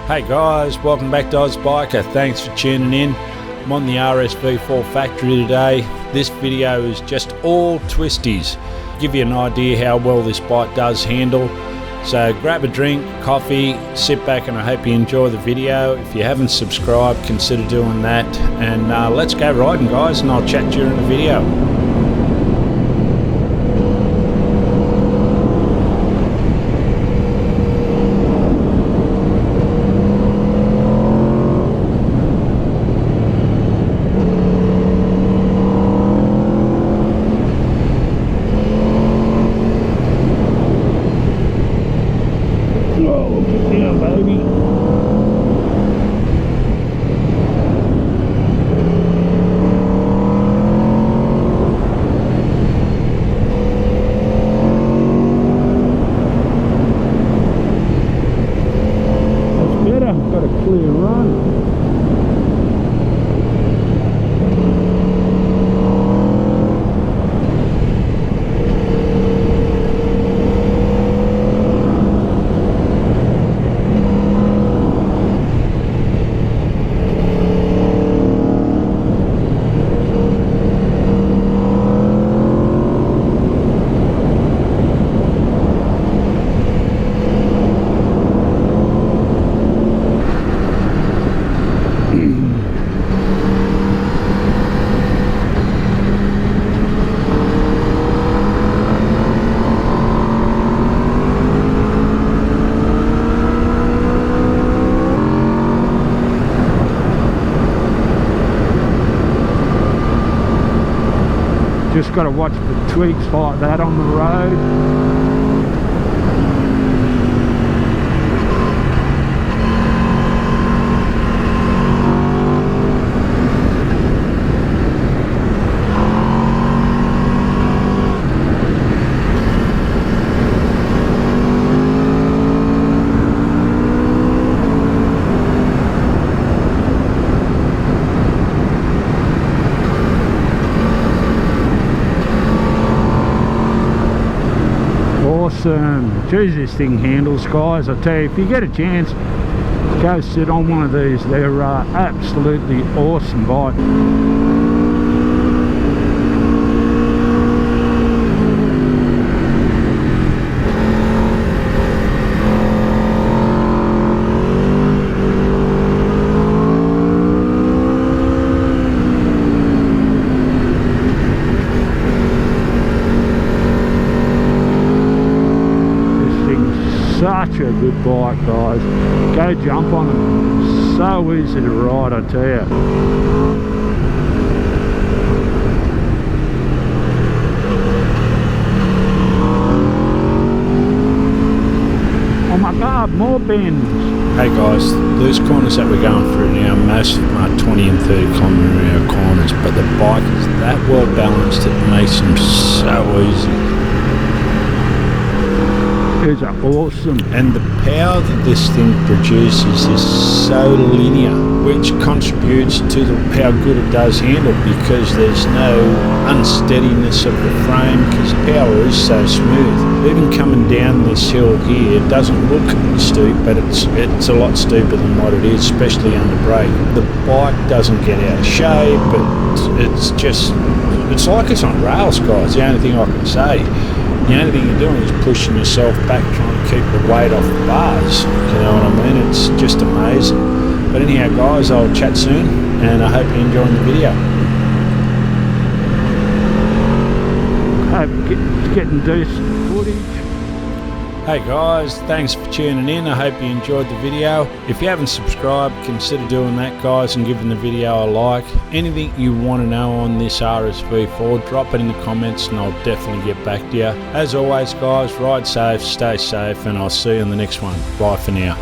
Hey guys, welcome back to Oz Biker. Thanks for tuning in. I'm on the RSV4 Factory today. This video is just all twisties. Give you an idea how well this bike does handle. So grab a drink, coffee, sit back, and I hope you enjoy the video. If you haven't subscribed, consider doing that. And let's go riding, guys, and I'll chat to you in the video. Got a clear run. Just got to watch the twigs like that on the road. Awesome. Geez, this thing handles, guys. I tell you, if you get a chance, go sit on one of these. They're absolutely awesome bike. Such a good bike, guys. Go jump on it. So easy to ride, I tell you. Oh my God, more bends. Hey guys, those corners that we're going through now, most of them are 20 and 30 kilometre an hour corners, but the bike is that well balanced it makes them so easy. These are awesome, and the power that this thing produces is so linear, which contributes to how good it does handle, because there's no unsteadiness of the frame because the power is so smooth. Even coming down this hill here, it doesn't look steep, but it's a lot steeper than what it is, especially under brake. The bike doesn't get out of shape, but it's like it's on rails, guys. The only thing I can say. The only thing you're doing is pushing yourself back, trying to keep the weight off the bars. You know what I mean? It's just amazing. But anyhow, guys, I'll chat soon, and I hope you're enjoying the video. Hope getting decent footage. Hey guys, thanks for tuning in. I hope you enjoyed the video. If you haven't subscribed, consider doing that, guys, and giving the video a like. Anything you want to know on this RSV4, drop it in the comments and I'll definitely get back to you. As always, guys, ride safe, stay safe, and I'll see you in the next one. Bye for now.